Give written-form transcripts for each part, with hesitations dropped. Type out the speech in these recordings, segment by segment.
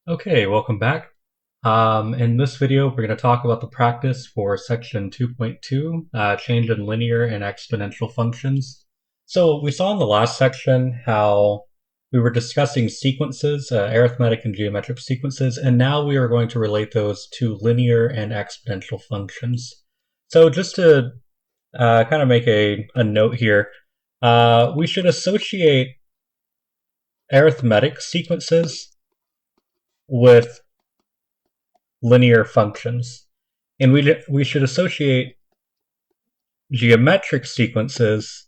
Okay, welcome back. In this video, we're going to talk about the practice for section 2.2, change in linear and exponential functions. So we saw in the last section how we were discussing sequences, arithmetic and geometric sequences, and now we are going to relate those to linear and exponential functions. So just to kind of make a note here, we should associate arithmetic sequences with linear functions. And we should associate geometric sequences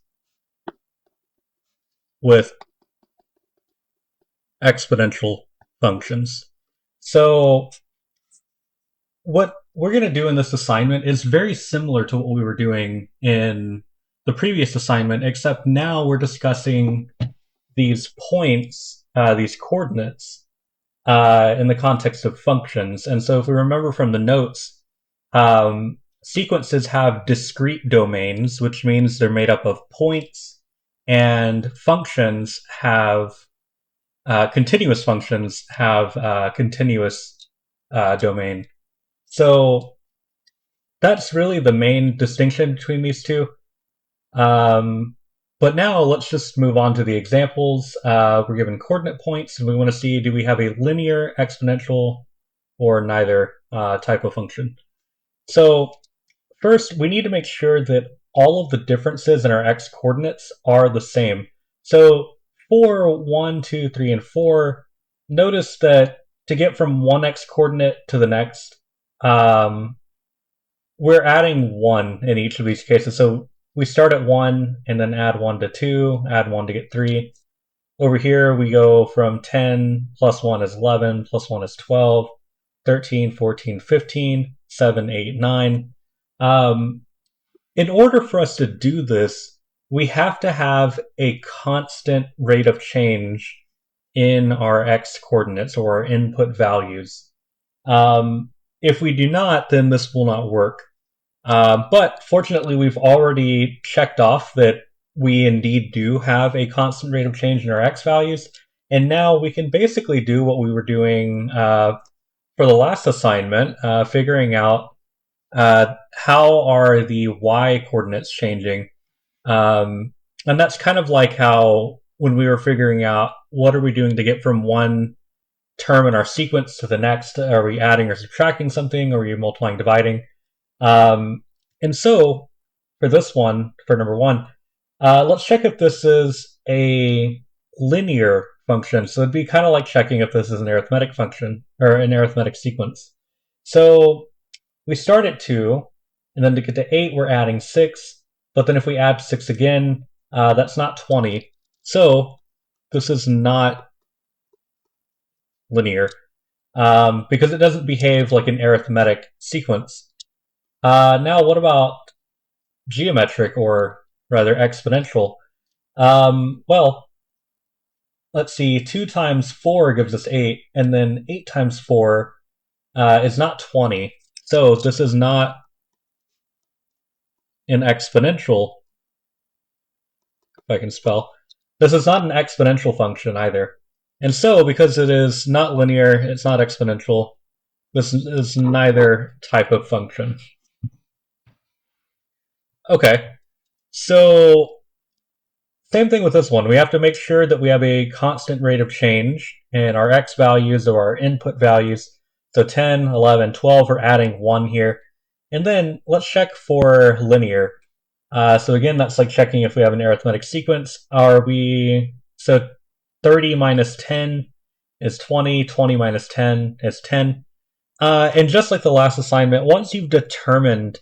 with exponential functions. So what we're going to do in this assignment is very similar to what we were doing in the previous assignment, except now we're discussing these points, these coordinates, in the context of functions. And so if we remember from the notes, sequences have discrete domains, which means they're made up of points, and functions have continuous functions have continuous domain. So that's really the main distinction between these two. But now let's just move on to the examples. We're given coordinate points, and we want to see, do we have a linear, exponential, or neither type of function? So first, we need to make sure that all of the differences in our x coordinates are the same. So for 1, 2, 3, and 4, notice that to get from one x coordinate to the next, we're adding 1 in each of these cases. So we start at 1 and then add 1 to 2, add 1 to get 3. Over here, we go from 10 plus 1 is 11, plus 1 is 12, 13, 14, 15, 7, 8, 9. In order for us to do this, we have to have a constant rate of change in our x coordinates or our input values. If we do not, then this will not work. But fortunately, we've already checked off that we indeed do have a constant rate of change in our x values, and now we can basically do what we were doing for the last assignment, figuring out how are the y coordinates changing. And that's kind of like how when we were figuring out what are we doing to get from one term in our sequence to the next, are we adding or subtracting something, or are we multiplying, dividing? And so for this one, for number 1, let's check if this is a linear function. So it'd be kind of like checking if this is an arithmetic function or an arithmetic sequence. So we start at 2, and then to get to 8, we're adding 6. But then if we add 6 again, that's not 20. So this is not linear because it doesn't behave like an arithmetic sequence. Now, what about geometric, or rather exponential? Well, let's see, 2 times 4 gives us 8, and then 8 times 4 is not 20. So this is not an exponential, if I can spell. This is not an exponential function either. And so, because it is not linear, it's not exponential, this is neither type of function. Okay, so same thing with this one. We have to make sure that we have a constant rate of change in our x values or our input values. So 10, 11, 12, we're adding 1 here. And then let's check for linear. So again, that's like checking if we have an arithmetic sequence. So 30 minus 10 is 20, 20 minus 10 is 10. And just like the last assignment, once you've determined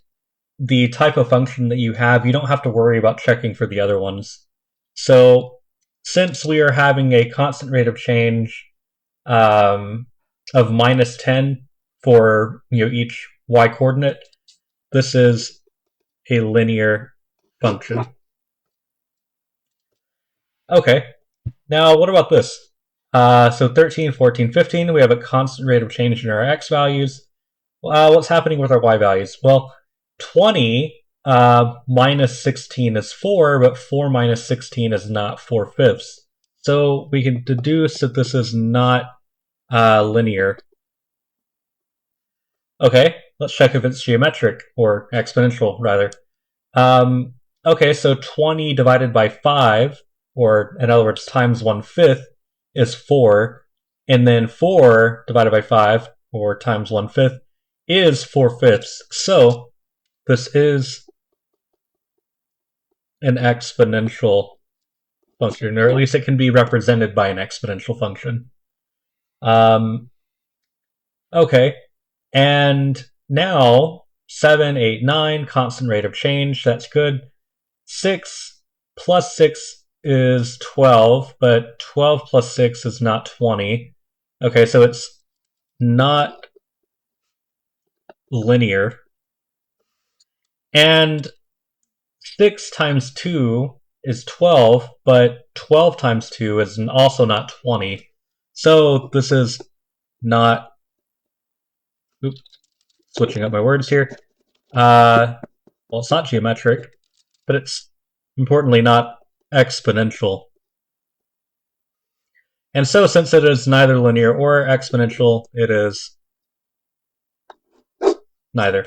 the type of function that you have, you don't have to worry about checking for the other ones. So since we are having a constant rate of change of minus 10 for each y coordinate, this is a linear function. Okay, now what about this? So 13, 14, 15, we have a constant rate of change in our x values. What's happening with our y values? Well, 20 minus 16 is 4, but 4 minus 16 is not 4/5. So we can deduce that this is not linear. Okay, let's check if it's geometric, or exponential, rather. Um, okay, so 20 divided by 5, or in other words, times 1/5, is 4. And then 4 divided by 5, or times 1/5, is 4/5. So this is an exponential function, or at least it can be represented by an exponential function. Um, okay, and now 7, 8, 9, constant rate of change, that's good. 6 plus 6 is 12, but 12 plus 6 is not 20. Okay, so it's not linear. And 6 times 2 is 12, but 12 times 2 is also not 20. So this is not... Oops, switching up my words here. Well, it's not geometric, but it's importantly not exponential. And so, since it is neither linear or exponential, it is neither.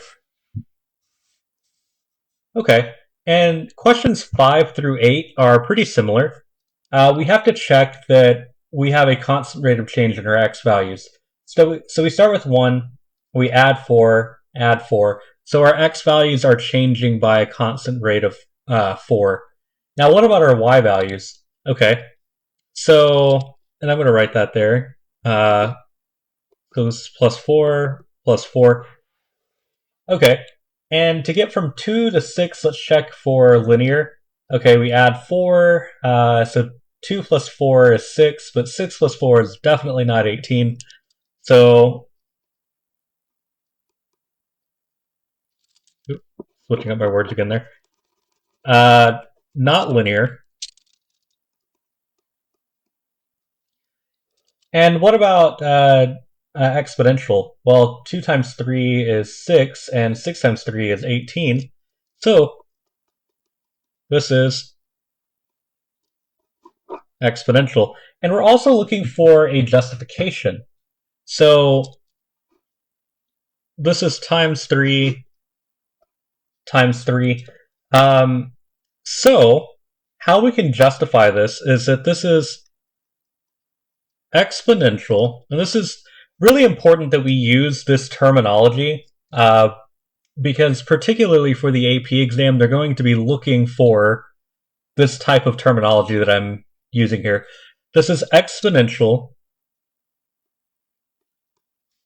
Okay, and questions 5 through 8 are pretty similar. We have to check that we have a constant rate of change in our x values. So we start with 1, we add 4, add 4. So our x values are changing by a constant rate of 4. Now, what about our y values? Okay, so, and I'm going to write that there. Goes plus 4, plus 4. Okay, and to get from 2 to 6, let's check for linear. Okay, we add 4, so 2 plus 4 is 6, but 6 plus 4 is definitely not 18. So, oops, switching up my words again there. Not linear. And what about exponential? Well, 2 times 3 is 6, and 6 times 3 is 18. So, this is exponential. And we're also looking for a justification. So this is times 3 times 3. So how we can justify this is that this is exponential, and this is really important that we use this terminology because particularly for the AP exam, they're going to be looking for this type of terminology that I'm using here. This is exponential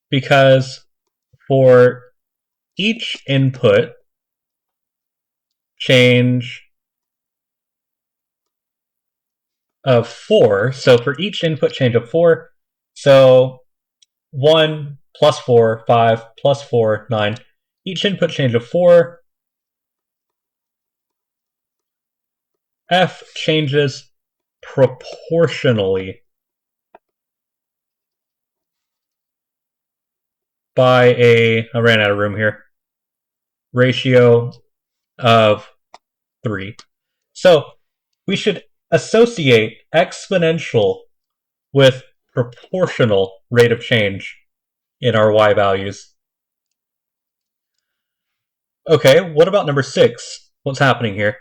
because for each input change of 4, so for each input change of 4, so 1 plus 4, 5 plus 4, 9, each input change of 4, f changes proportionally by I ran out of room here, ratio of 3. So we should associate exponential with proportional rate of change in our y values. Okay, what about number 6? What's happening here?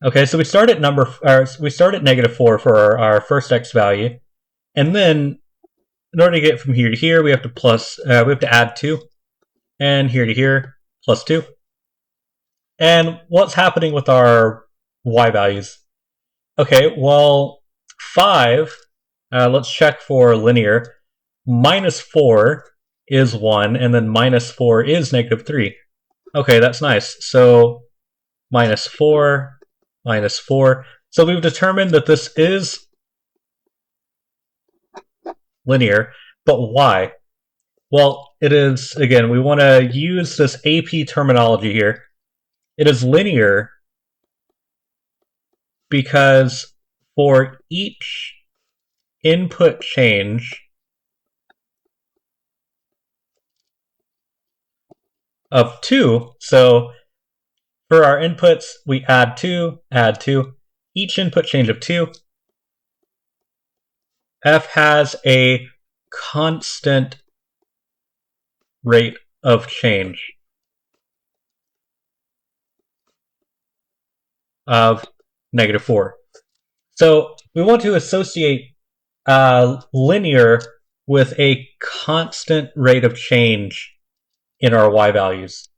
Okay, so we start at -4 for our first x value, and then in order to get from here to here, we have to add 2, and here to here, plus 2. And what's happening with our y values? Okay, well, 5, let's check for linear. -4 is 1, and then -4 is -3. Okay, that's nice. So, -4, -4. So we've determined that this is linear, but why? Well, it is, again, we want to use this AP terminology here. It is linear because for each input change of 2, so for our inputs, we add 2, add 2. Each input change of 2, f has a constant rate of change of -4. So we want to associate linear with a constant rate of change in our y values.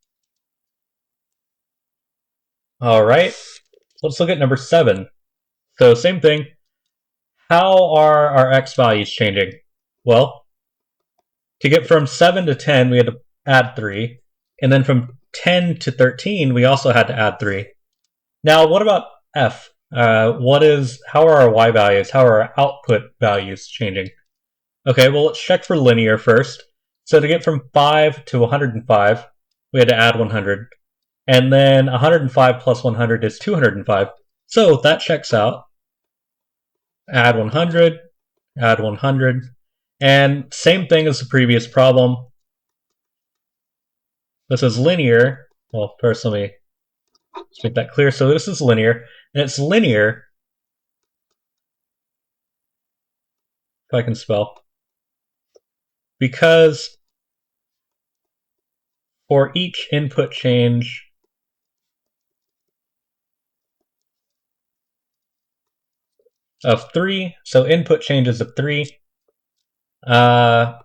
All right, let's look at number 7. So same thing. How are our x values changing? Well, to get from 7 to 10, we had to add 3. And then from 10 to 13, we also had to add 3. Now, what about f? How are our y values? How are our output values changing? Okay, well, let's check for linear first. So to get from 5 to 105, we had to add 100. And then 105 plus 100 is 205. So that checks out. Add 100, add 100. And same thing as the previous problem. This is linear. Well, first let me make that clear. So this is linear. And it's linear, if I can spell, because for each input change of 3, so input changes of 3, f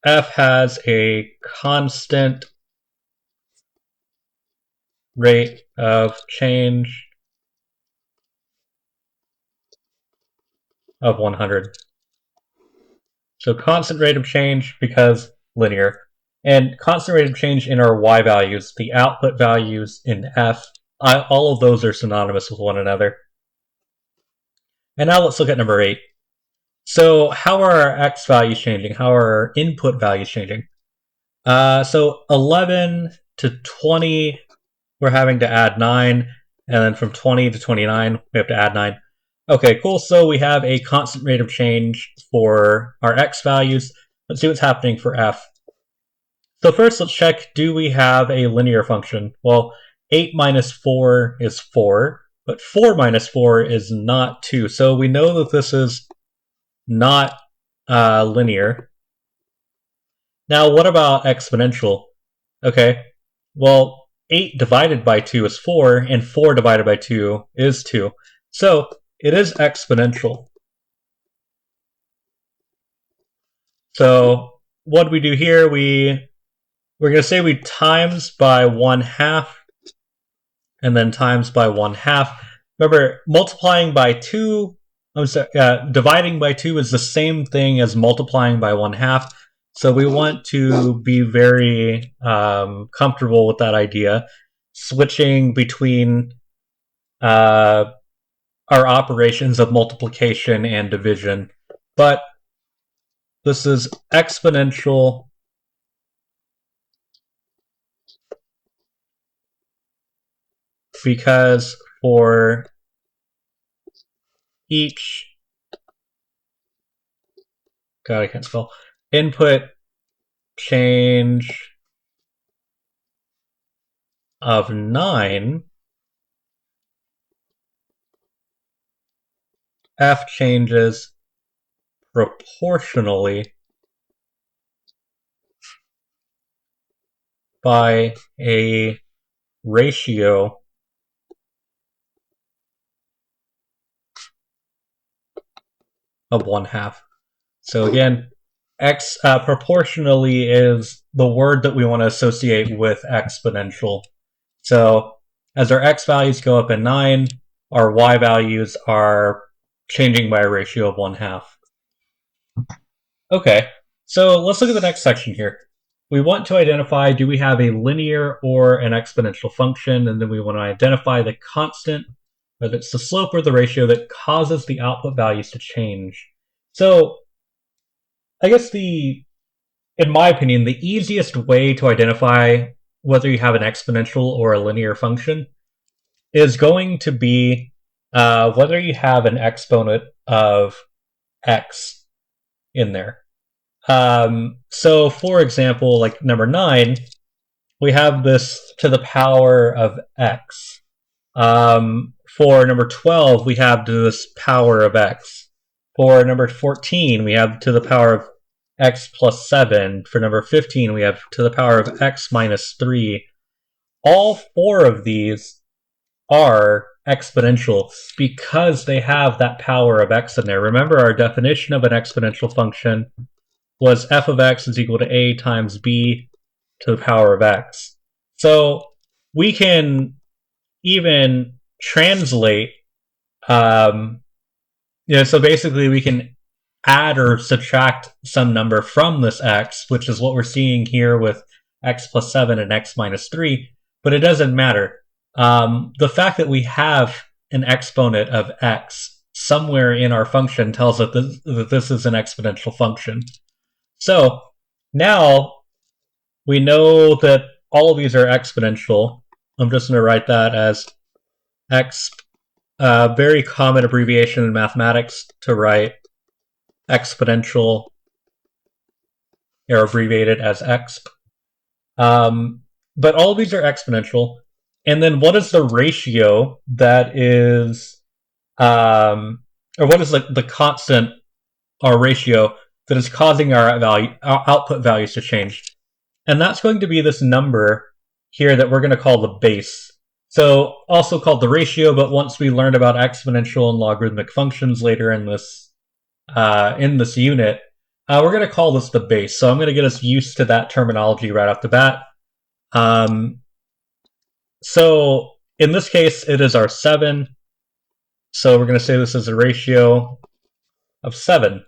has a constant rate of change of 100. So constant rate of change because linear. And constant rate of change in our y values, the output values in f, all of those are synonymous with one another. And now let's look at number 8. So how are our x values changing? How are our input values changing? So 11 to 20, we're having to add 9. And then from 20 to 29, we have to add 9. Okay, cool. So we have a constant rate of change for our x values. Let's see what's happening for f. So first, let's check, do we have a linear function? Well, 8 minus 4 is 4, but 4 minus 4 is not 2. So we know that this is not linear. Now, what about exponential? Okay, well, 8 divided by 2 is 4, and 4 divided by 2 is 2. So it is exponential. So what do we do here? We're going to say we times by 1/2 and then times by 1/2. Remember, multiplying by 2, dividing by 2 is the same thing as multiplying by 1/2. So we want to be very comfortable with that idea, switching between our operations of multiplication and division. But this is exponential because for each, God, I can't spell, input change of 9, f changes proportionally by a ratio of 1/2. So again, x proportionally is the word that we want to associate with exponential. So as our x values go up in 9, our y values are changing by a ratio of 1/2. Okay, so let's look at the next section here. We want to identify, do we have a linear or an exponential function, and then we want to identify the constant, whether it's the slope or the ratio that causes the output values to change. So I guess in my opinion, the easiest way to identify whether you have an exponential or a linear function is going to be whether you have an exponent of x in there. So for example, like number 9, we have this to the power of x. For number 12, we have this power of x. For number 14, we have to the power of x plus 7. For number 15, we have to the power of x minus 3. All four of these are exponential because they have that power of x in there. Remember, our definition of an exponential function was f of x is equal to a times b to the power of x. So we can even translate, so basically we can add or subtract some number from this x, which is what we're seeing here with x plus 7 and x minus 3, but it doesn't matter. The fact that we have an exponent of x somewhere in our function tells us that this is an exponential function. So now we know that all of these are exponential. I'm just going to write that as x, very common abbreviation in mathematics to write exponential, or abbreviated as exp. But all of these are exponential. And then what is the ratio that is, or what is the constant or ratio that is causing our output values to change? And that's going to be this number here that we're going to call the base. So also called the ratio, but once we learned about exponential and logarithmic functions later in this unit, we're going to call this the base. So I'm going to get us used to that terminology right off the bat. So in this case, it is our 7. So we're going to say this is a ratio of 7.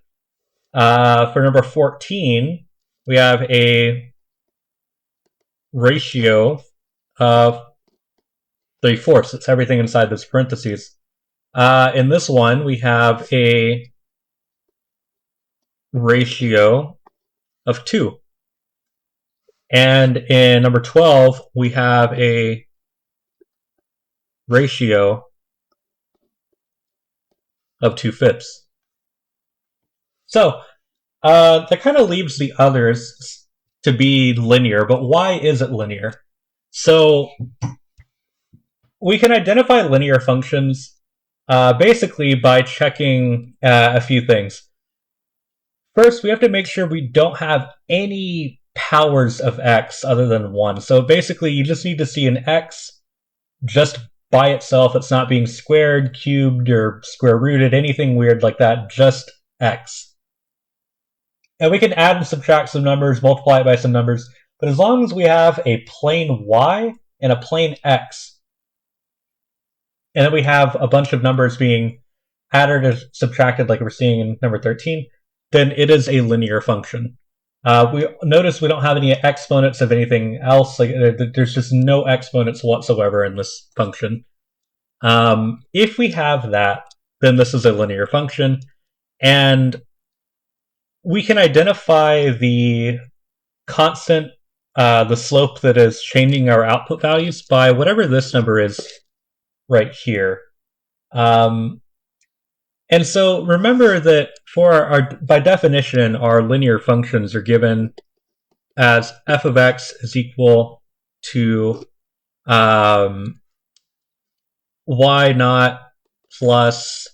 For number 14, we have a ratio of 3/4. It's everything inside this parentheses. In this one, we have a ratio of 2. And in number 12, we have a ratio of 2/5. So that kind of leaves the others to be linear, but why is it linear? So we can identify linear functions basically by checking a few things. First, we have to make sure we don't have any powers of x other than 1. So basically, you just need to see an x just by itself. It's not being squared, cubed, or square rooted, anything weird like that, just x. And we can add and subtract some numbers, multiply it by some numbers, but as long as we have a plain y and a plain x, and then we have a bunch of numbers being added or subtracted like we're seeing in number 13, then it is a linear function. We notice we don't have any exponents of anything else. Like there's just no exponents whatsoever in this function. If we have that, then this is a linear function, and we can identify the constant, the slope that is changing our output values by whatever this number is right here. And so remember that for by definition, our linear functions are given as f of x is equal to y naught plus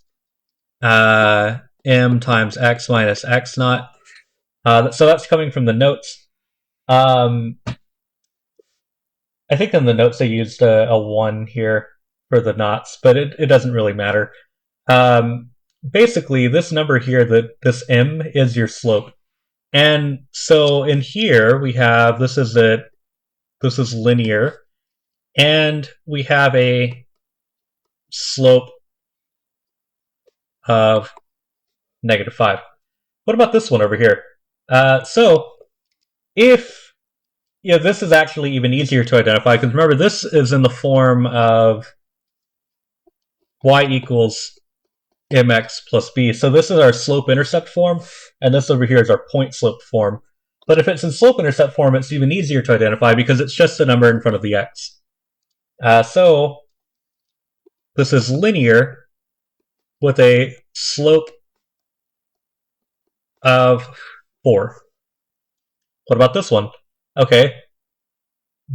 m times x minus x naught. So that's coming from the notes. I think in the notes they used a 1 here for the knots, but it doesn't really matter. Basically, this number here, this m, is your slope. And so in here, we have, this is linear, and we have a slope of -5. What about this one over here? So if, this is actually even easier to identify, because remember, this is in the form of y equals mx plus b. So this is our slope-intercept form, and this over here is our point-slope form. But if it's in slope-intercept form, it's even easier to identify because it's just a number in front of the x. So this is linear with a slope of 4. What about this one? Okay,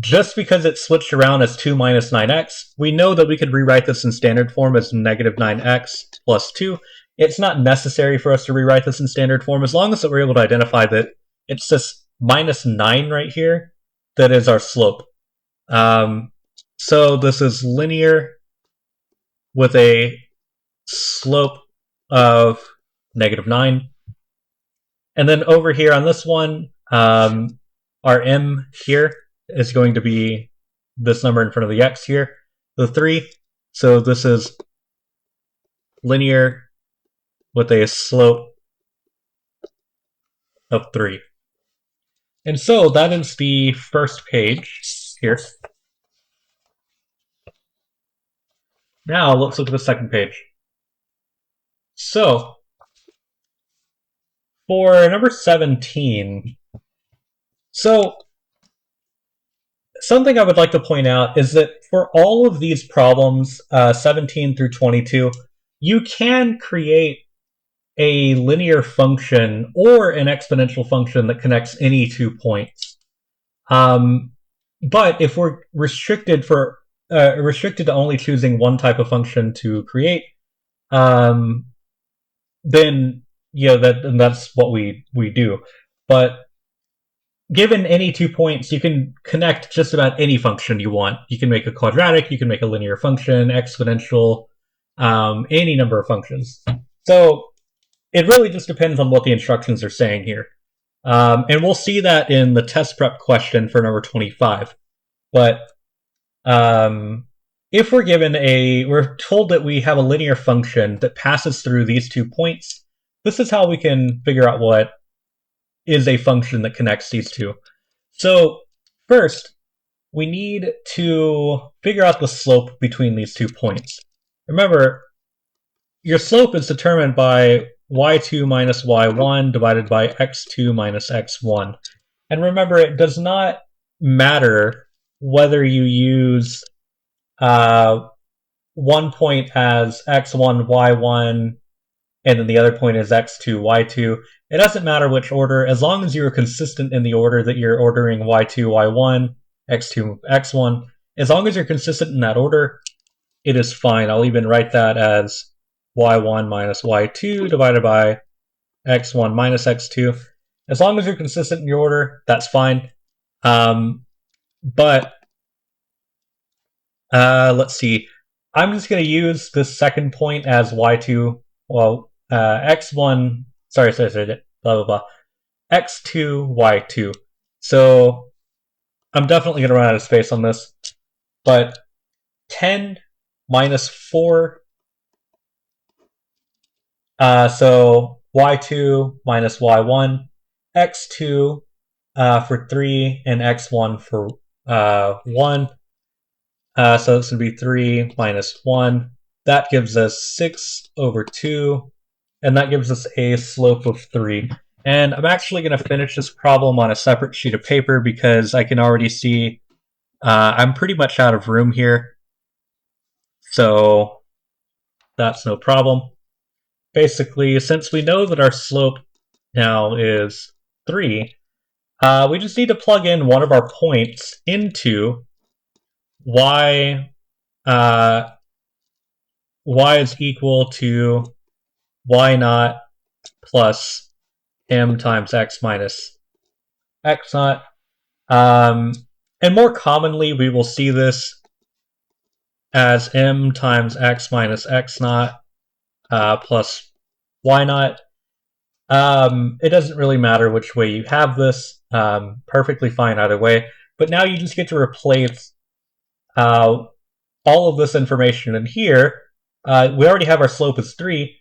just because it's switched around as 2 minus 9x, we know that we could rewrite this in standard form as -9x plus 2. it's not necessary for us to rewrite this in standard form as long as we're able to identify that it's this minus 9 right here that is our slope. So this is linear with a slope of -9. And then over here on this one, our m here is going to be this number in front of the x here, the 3. So this is linear with a slope of 3. And so that is the first page here. Now let's look at the second page. So for number 17, so something I would like to point out is that for all of these problems, 17 through 22, you can create a linear function or an exponential function that connects any 2 points. But if we're restricted to only choosing one type of function to create, then that's what we do. But given any 2 points, you can connect just about any function you want. You can make a quadratic, you can make a linear function, exponential, any number of functions. So it really just depends on what the instructions are saying here. And we'll see that in the test prep question for number 25. But if we're told that we have a linear function that passes through these 2 points, this is how we can figure out what is a function that connects these two. So first, we need to figure out the slope between these 2 points. Remember, your slope is determined by y2 minus y1 divided by x2 minus x1. And remember, it does not matter whether you use one point as x1, y1, and then the other point is x2, y2. It doesn't matter which order, as long as you're consistent in the order that you're ordering y2, y1, x2, x1. As long as you're consistent in that order, it is fine. I'll even write that as y1 minus y2 divided by x1 minus x2. As long as you're consistent in your order, that's fine. But let's see. I'm just going to use this second point as y2. Well, x1. Sorry. Blah blah blah. x2, y2. So I'm definitely going to run out of space on this. But 10 minus 4. So y2 minus y1, x2 for 3, and x1 for 1. So this would be 3 minus 1. That gives us 6 over 2, and that gives us a slope of 3. And I'm actually going to finish this problem on a separate sheet of paper because I can already see I'm pretty much out of room here. So that's no problem. Basically, since we know that our slope now is 3, we just need to plug in one of our points into y is equal to y naught plus m times x minus x naught. And more commonly, we will see this as m times x minus x naught plus y naught. It doesn't really matter which way you have this. Perfectly fine either way. But now you just get to replace all of this information in here. We already have our slope as 3,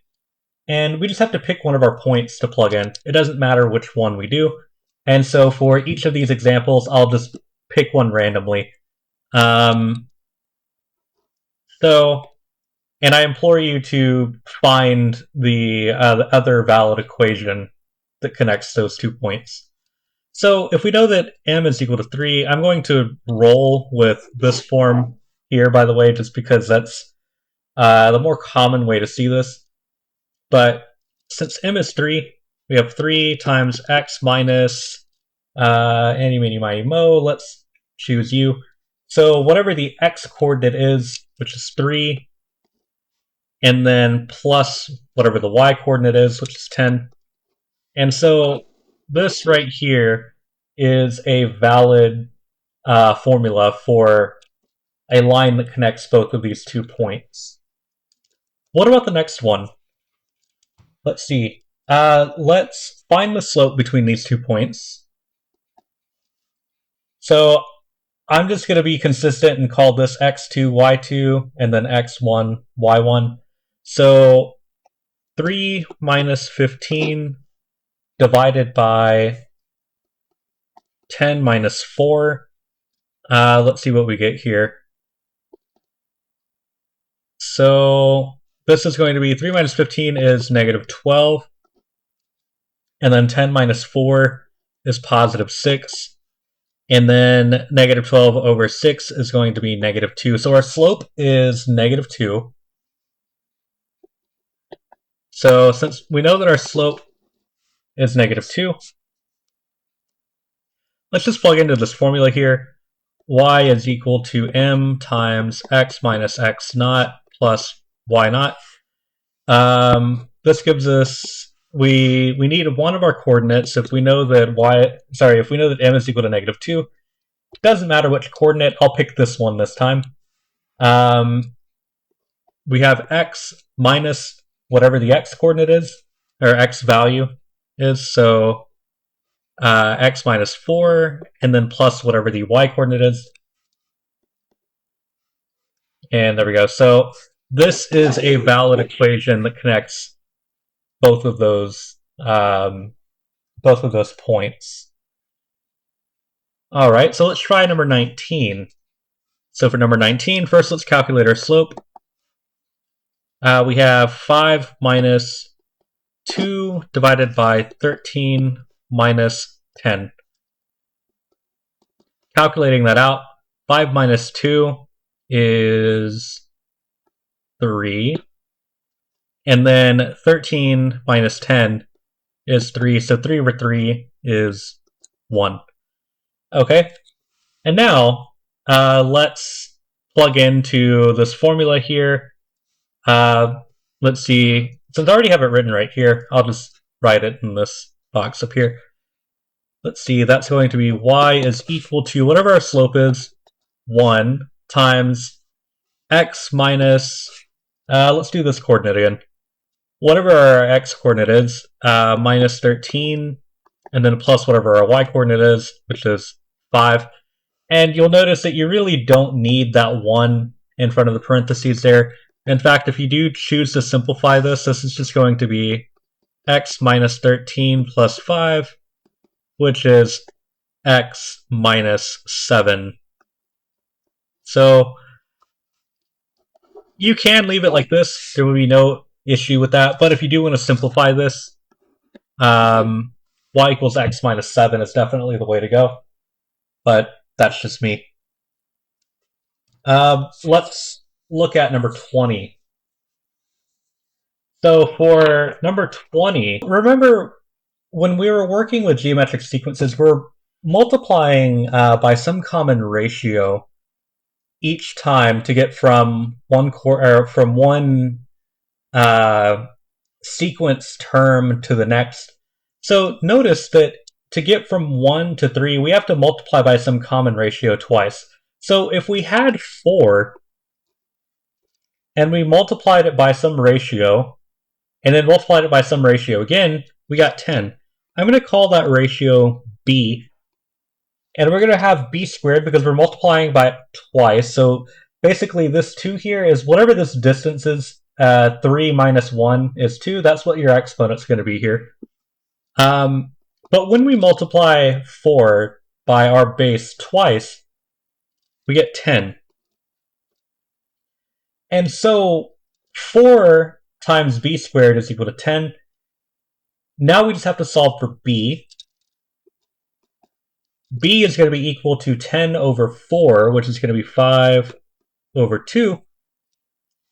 and we just have to pick one of our points to plug in. It doesn't matter which one we do. And so for each of these examples, I'll just pick one randomly. And I implore you to find the other valid equation that connects those 2 points. So if we know that m is equal to 3, I'm going to roll with this form here, by the way, just because that's the more common way to see this. But since m is 3, we have 3 times x minus any, mini, miny, mo. Let's choose u. So whatever the x coordinate is, which is 3, and then plus whatever the y coordinate is, which is 10. And so this right here is a valid formula for a line that connects both of these 2 points. What about the next one? Let's see. Let's find the slope between these 2 points. So I'm just going to be consistent and call this x2, y2, and then x1, y1. So 3 minus 15 divided by 10 minus 4. Let's see what we get here. So this is going to be 3 minus 15 is negative 12. And then 10 minus 4 is positive 6. And then negative 12 over 6 is going to be negative 2. So our slope is negative 2. So since we know that our slope is negative 2, let's just plug into this formula here. Y is equal to m times x minus x naught plus y naught. This gives us, we need one of our coordinates. If we know that if we know that m is equal to negative 2, it doesn't matter which coordinate. I'll pick this one this time. We have x minus whatever the x coordinate is, or x value is. So x minus 4, and then plus whatever the y coordinate is. And there we go. So this is a valid equation that connects both of those points. All right, so let's try number 19. So for number 19, first let's calculate our slope. We have 5 minus 2 divided by 13 minus 10. Calculating that out, 5 minus 2 is 3. And then 13 minus 10 is 3. So 3 over 3 is 1. Okay. And now let's plug into this formula here. Let's see. Since I already have it written right here, I'll just write it in this box up here. Let's see. That's going to be y is equal to whatever our slope is, 1 times x minus, let's do this coordinate again. Whatever our x coordinate is, minus 13, and then plus whatever our y coordinate is, which is 5. And you'll notice that you really don't need that 1 in front of the parentheses there. In fact, if you do choose to simplify this, this is just going to be x minus 13 plus 5, which is x minus 7. So you can leave it like this. There would be no issue with that. But if you do want to simplify this, y equals x minus 7 is definitely the way to go. But that's just me. Let's look at number 20. So for number 20, remember when we were working with geometric sequences, we're multiplying by some common ratio each time to get from one sequence term to the next. So notice that to get from 1 to 3, we have to multiply by some common ratio twice. So if we had 4, and we multiplied it by some ratio, and then multiplied it by some ratio again, we got 10. I'm going to call that ratio b, and we're going to have b squared because we're multiplying by it twice. So basically this 2 here is whatever this distance is, 3 minus 1 is 2. That's what your exponent's going to be here. But when we multiply 4 by our base twice, we get 10. And so 4 times b squared is equal to 10. Now we just have to solve for b. B is going to be equal to 10 over 4, which is going to be 5 over 2.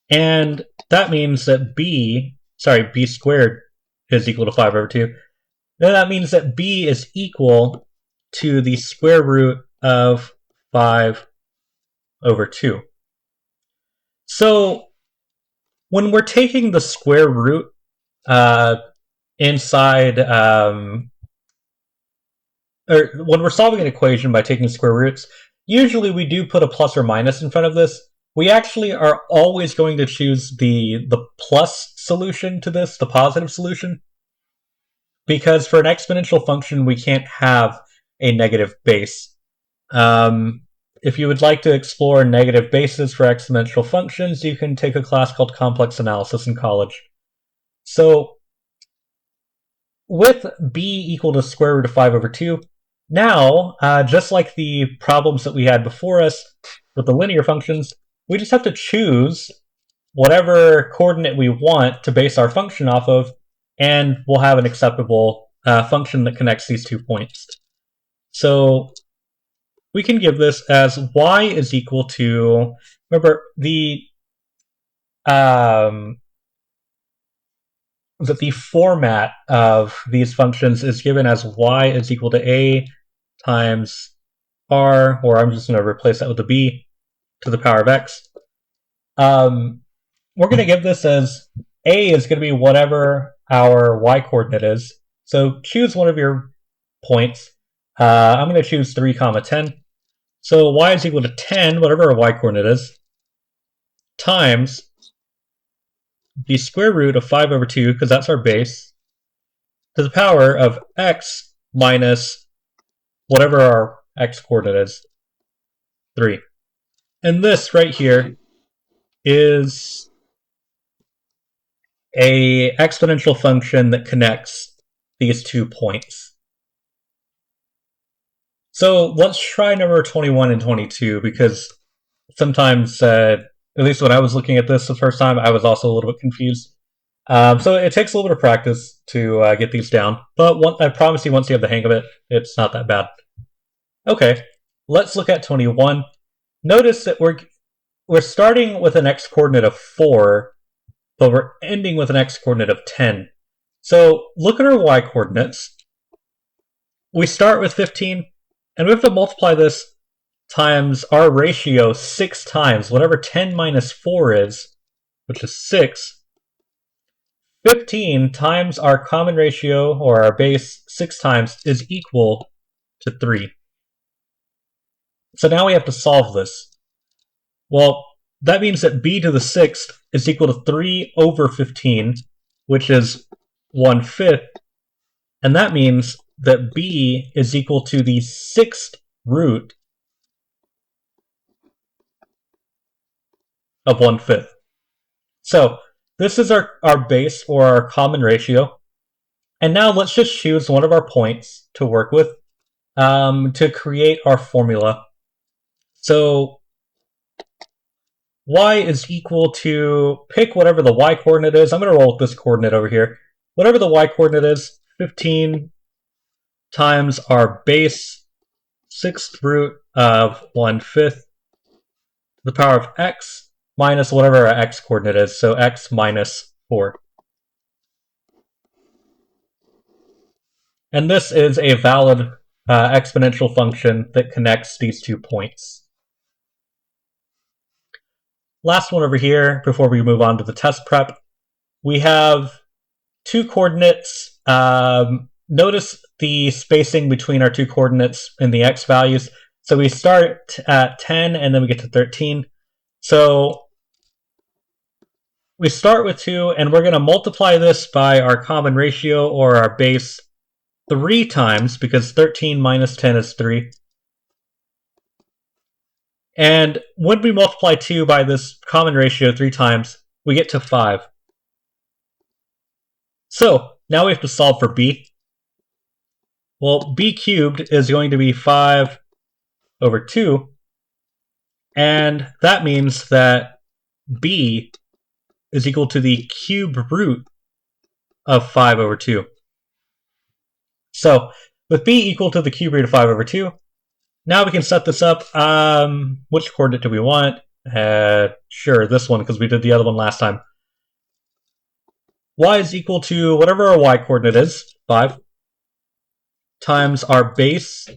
And that means that b squared is equal to 5 over 2. Then that means that b is equal to the square root of 5 over 2. So when we're taking the square root inside, or when we're solving an equation by taking square roots, usually we do put a plus or minus in front of this. We actually are always going to choose the plus solution to this, the positive solution, because for an exponential function, we can't have a negative base. If you would like to explore negative bases for exponential functions, you can take a class called complex analysis in college. So with b equal to square root of 5 over 2, now, just like the problems that we had before us with the linear functions, we just have to choose whatever coordinate we want to base our function off of, and we'll have an acceptable function that connects these 2 points. So we can give this as y is equal to, remember, the format of these functions is given as y is equal to a times r, or I'm just going to replace that with a b to the power of x. We're going to give this as a is going to be whatever our y coordinate is. So choose one of your points. I'm going to choose 3, 10. So y is equal to 10, whatever our y coordinate is, times the square root of 5 over 2, because that's our base, to the power of x minus whatever our x coordinate is, 3. And this right here is a exponential function that connects these 2 points. So let's try number 21 and 22, because sometimes, at least when I was looking at this the first time, I was also a little bit confused. So it takes a little bit of practice to get these down, but I promise you, once you have the hang of it, it's not that bad. Okay, let's look at 21. Notice that we're starting with an x-coordinate of 4, but we're ending with an x-coordinate of 10. So look at our y-coordinates. We start with 15, and we have to multiply this times our ratio 6 times, whatever 10 minus 4 is, which is 6. 15 times our common ratio, or our base, 6 times, is equal to 3. So now we have to solve this. Well, that means that b to the 6th is equal to 3 over 15, which is 1/5, and that means that b is equal to the 6th root of 1/5. So this is our base, or our common ratio. And now let's just choose one of our points to work with to create our formula. So y is equal to, pick whatever the y coordinate is. I'm going to roll with this coordinate over here. Whatever the y coordinate is, 15 times our base 6th root of 1/5 to the power of x minus whatever our x coordinate is, so x minus 4. And this is a valid exponential function that connects these 2 points. Last one over here, before we move on to the test prep, we have 2 coordinates. Notice the spacing between our 2 coordinates in the x values. So we start at 10, and then we get to 13. So we start with 2, and we're going to multiply this by our common ratio, or our base, 3 times, because 13 minus 10 is 3. And when we multiply 2 by this common ratio 3 times, we get to 5. So now we have to solve for b. Well, b cubed is going to be 5 over 2, and that means that b is equal to the cube root of 5 over 2. So with b equal to the cube root of 5 over 2, now we can set this up. Which coordinate do we want? Sure, this one, because we did the other one last time. Y is equal to whatever our y coordinate is, 5, times our base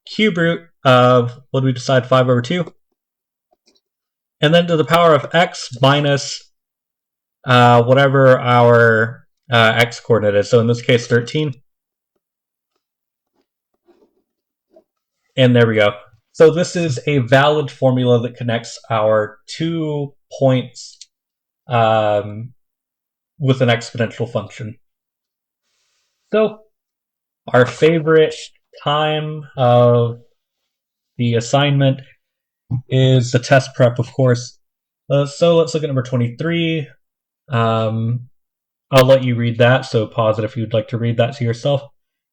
cube root of, what do we decide, 5 over 2? And then to the power of x minus whatever our x coordinate is. So in this case, 13. And there we go. So this is a valid formula that connects our 2 points with an exponential function. So our favorite time of the assignment is the test prep, of course. So let's look at number 23. I'll let you read that, so pause it if you'd like to read that to yourself.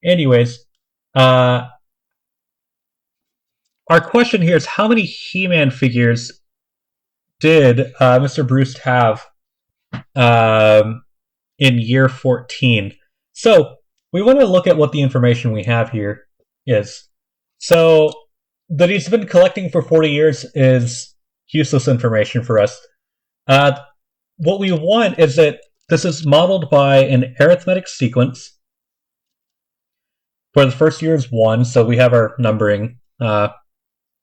Anyways, our question here is how many He-Man figures did Mr. Bruce have in year 14? So we want to look at what the information we have here is. So that he's been collecting for 40 years is useless information for us. What we want is that this is modeled by an arithmetic sequence where the first year is 1, so we have our numbering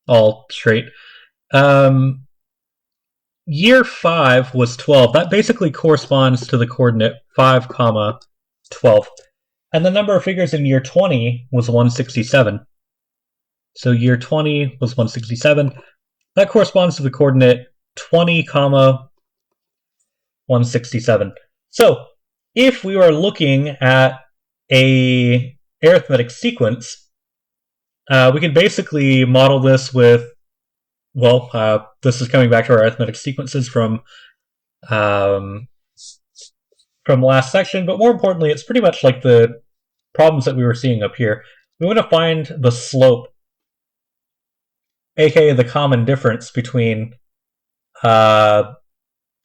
all straight. Year 5 was 12. That basically corresponds to the coordinate 5, 12. And the number of figures in year 20 was 167. So year 20 was 167. That corresponds to the coordinate 20, 167. So if we were looking at a arithmetic sequence, we can basically model this with, well, this is coming back to our arithmetic sequences from last section, but more importantly, it's pretty much like the problems that we were seeing up here. We want to find the slope, aka the common difference between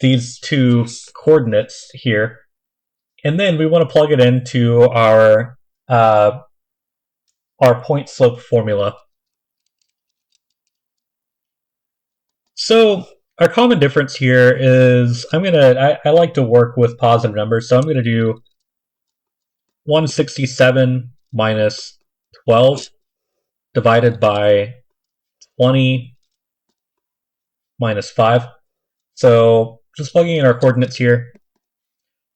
these two coordinates here, and then we want to plug it into our point slope formula. So our common difference here is I like to work with positive numbers, so I'm going to do 167 minus 12 divided by 20 minus 5. So just plugging in our coordinates here,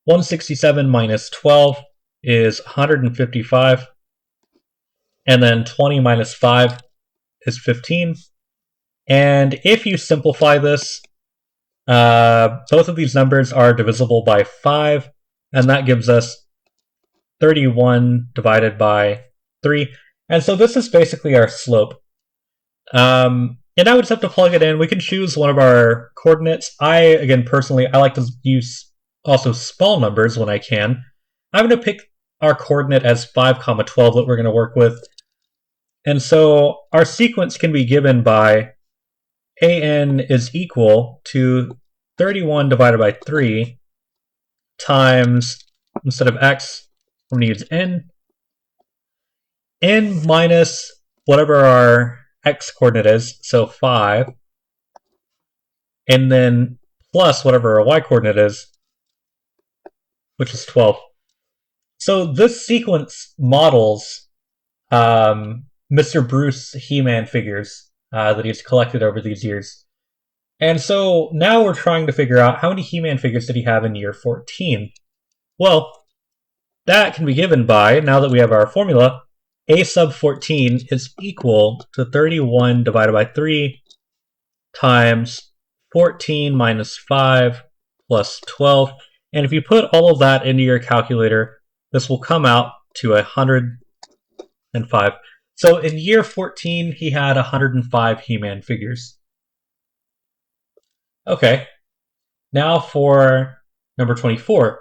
167 minus 12 is 155, and then 20 minus 5 is 15. And if you simplify this, both of these numbers are divisible by 5, and that gives us 31 divided by 3. And so this is basically our slope. And now we just have to plug it in. We can choose one of our coordinates. Personally, I like to use also small numbers when I can. I'm going to pick our coordinate as 5, 12 that we're going to work with. And so our sequence can be given by an is equal to 31 divided by 3 times, instead of x, I'm going to use n minus whatever our x coordinate is, so 5, and then plus whatever our y coordinate is, which is 12. So this sequence models Mr. Bruce He-Man figures that he's collected over these years. And so now we're trying to figure out how many He-Man figures did he have in year 14? Well, that can be given by, now that we have our formula, a sub 14 is equal to 31 divided by 3 times 14 minus 5 plus 12. And if you put all of that into your calculator, this will come out to 105. So in year 14, he had 105 He-Man figures. Okay, now for number 24.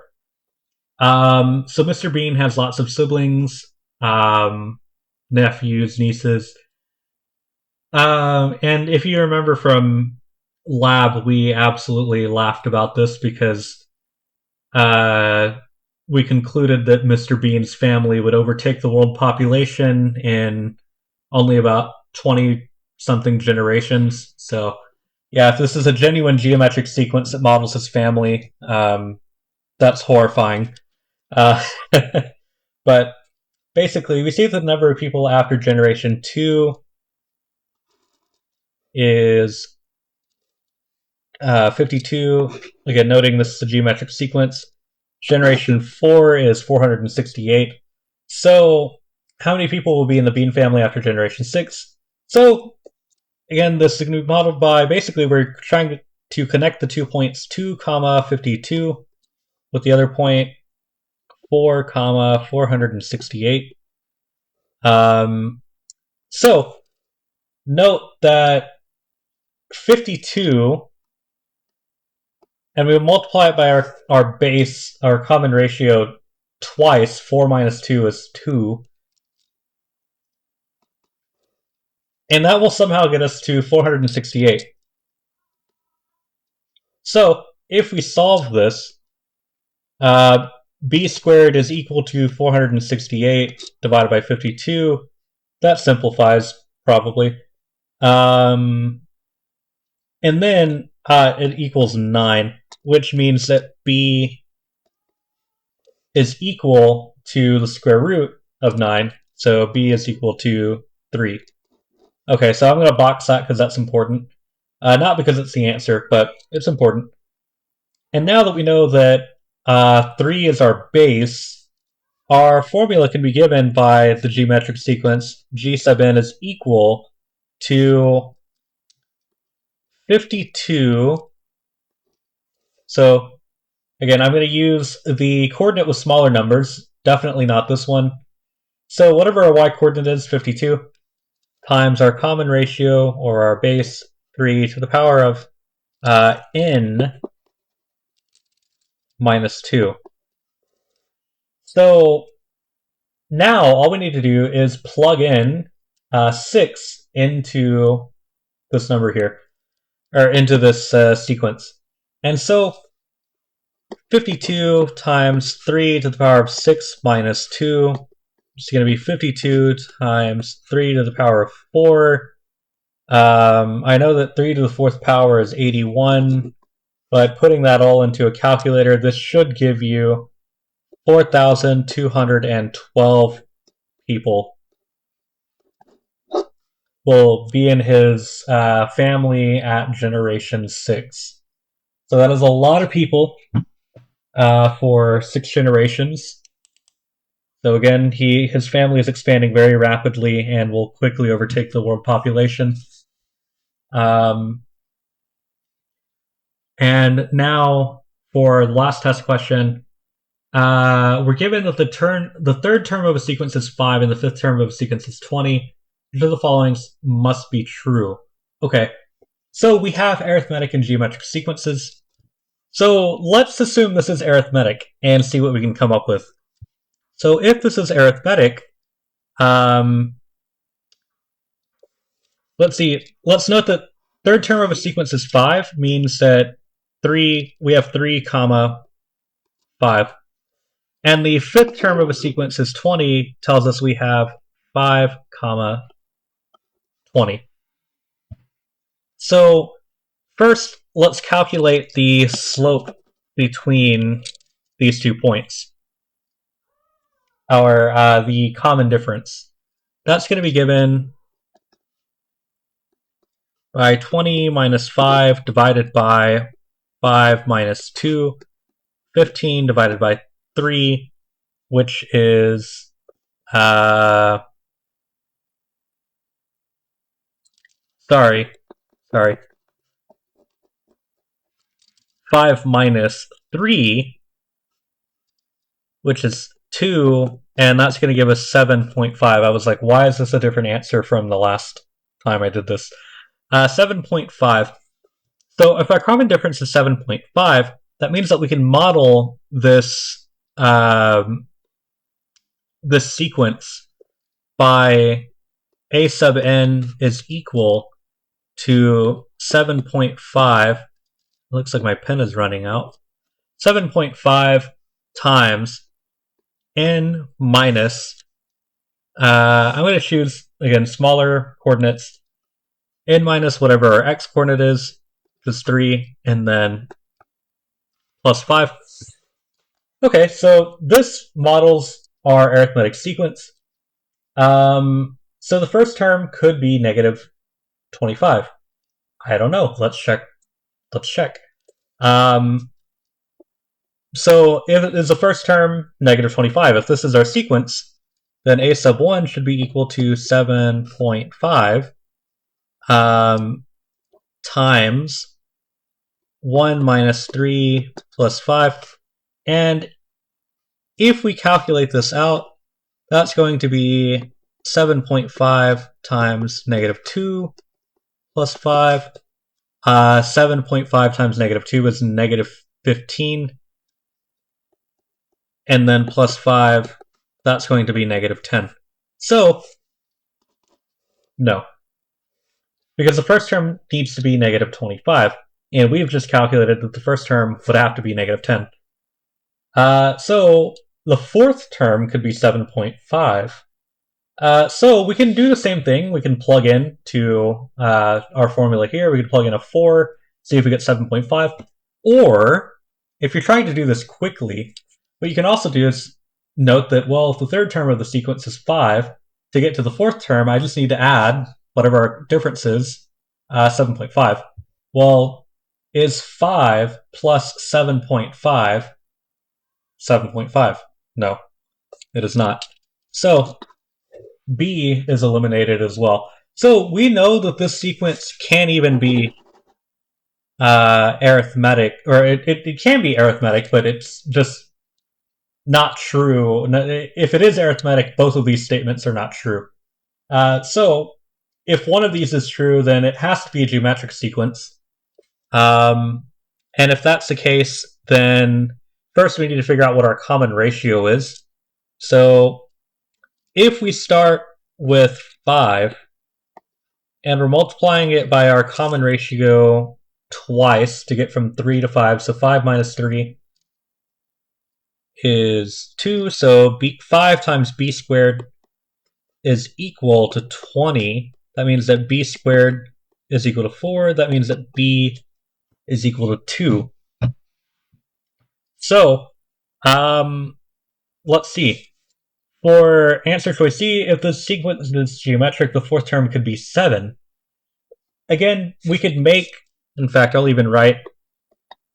So Mr. Bean has lots of siblings, nephews, nieces. And if you remember from lab, we absolutely laughed about this because we concluded that Mr. Bean's family would overtake the world population in only about 20-something generations. So, yeah, if this is a genuine geometric sequence that models his family, that's horrifying. But basically, we see that the number of people after generation 2 is 52, again, noting this is a geometric sequence. Generation 4 is 468. So, how many people will be in the bean family after generation 6? So, again, this is going to be modeled by, basically, we're trying to connect the 2 points 2, 52 with the other point 4, 468. So, note that 52, and we multiply it by our base, our common ratio, twice. 4 minus 2 is 2. And that will somehow get us to 468. So, if we solve this, b squared is equal to 468 divided by 52. That simplifies, probably. And then it equals 9, which means that b is equal to the square root of 9. So b is equal to 3. Okay, so I'm going to box that because that's important. Not because it's the answer, but it's important. And now that we know that 3 is our base, our formula can be given by the geometric sequence g sub n is equal to 52. So, again, I'm going to use the coordinate with smaller numbers, definitely not this one. So whatever our y-coordinate is, 52, times our common ratio, or our base, 3 to the power of n minus 2. So now all we need to do is plug in 6 into this number here, or into this sequence. And so 52 times 3 to the power of 6 minus 2 is going to be 52 times 3 to the power of 4. I know that 3 to the 4th power is 81, but putting that all into a calculator, this should give you 4,212 people will be in his family at generation 6. So that is a lot of people for 6 generations. So again, his family is expanding very rapidly and will quickly overtake the world population. And now for the last test question, we're given that the third term of a sequence is 5 and the fifth term of a sequence is 20. Which of the following must be true? Okay, so we have arithmetic and geometric sequences. So let's assume this is arithmetic and see what we can come up with. So if this is arithmetic, let's see. Let's note that third term of a sequence is 5, means that we have 3, 5. And the fifth term of a sequence is 20, tells us we have 5, 20. So first, let's calculate the slope between these 2 points, or the common difference. That's going to be given by 20 minus 5 divided by 5 minus 2, 15 divided by 3, which is sorry, 5 minus 3, which is 2, and that's going to give us 7.5. I was like, why is this a different answer from the last time I did this? 7.5. So if our common difference is 7.5, that means that we can model this this sequence by a sub n is equal to 7.5. Looks like my pen is running out. 7.5 times n minus, I'm going to choose, again, smaller coordinates, n minus whatever our x coordinate is, which is 3, and then plus 5. Okay, so this models our arithmetic sequence. So the first term could be negative 25. I don't know. Let's check let's check. So if it is the first term, negative 25. If this is our sequence, then a sub 1 should be equal to 7.5 times 1 minus 3 plus 5. And if we calculate this out, that's going to be 7.5 times negative 2 plus 5. 7.5 times negative 2 is negative 15. And then plus 5, that's going to be negative 10. So, no. Because the first term needs to be negative 25. And we've just calculated that the first term would have to be negative 10. So, the fourth term could be 7.5. So we can do the same thing. We can plug in to our formula here. We can plug in a 4, see if we get 7.5. Or, if you're trying to do this quickly, what you can also do is note that, well, if the third term of the sequence is 5, to get to the fourth term, I just need to add whatever our difference is, 7.5. Well, is 5 plus 7.5 7.5? No, it is not. So, B is eliminated as well. So we know that this sequence can even be arithmetic, or it can be arithmetic, but it's just not true. If it is arithmetic, both of these statements are not true. So if one of these is true, then it has to be a geometric sequence. And if that's the case, then first we need to figure out what our common ratio is. So if we start with 5, and we're multiplying it by our common ratio twice to get from 3 to 5, so 5 minus 3 is 2, so 5 times b squared is equal to 20. That means that b squared is equal to 4. That means that b is equal to 2. So, let's see. For answer choice C, if the sequence is geometric, the fourth term could be 7. Again, we could make, in fact, I'll even write,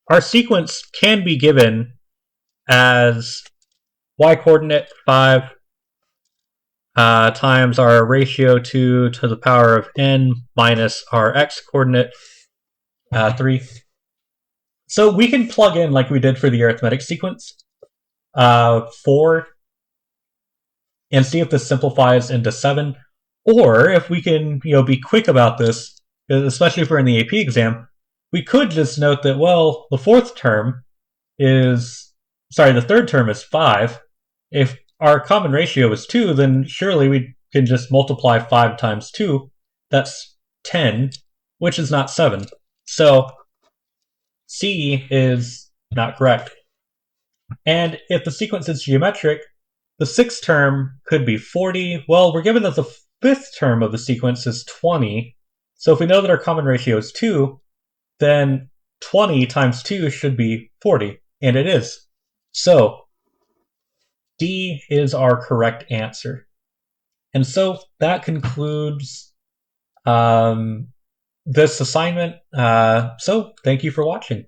our sequence can be given as y-coordinate 5 times our ratio 2 to the power of n minus our x-coordinate 3. So we can plug in, like we did for the arithmetic sequence, 4, and see if this simplifies into 7. Or if we can, be quick about this, especially if we're in the AP exam, we could just note that, well, the third term is 5. If our common ratio is 2, then surely we can just multiply 5 times 2. That's 10, which is not 7. So C is not correct. And if the sequence is geometric, the sixth term could be 40. Well, we're given that the fifth term of the sequence is 20. So if we know that our common ratio is 2, then 20 times 2 should be 40. And it is. So D is our correct answer. And so that concludes this assignment. So thank you for watching.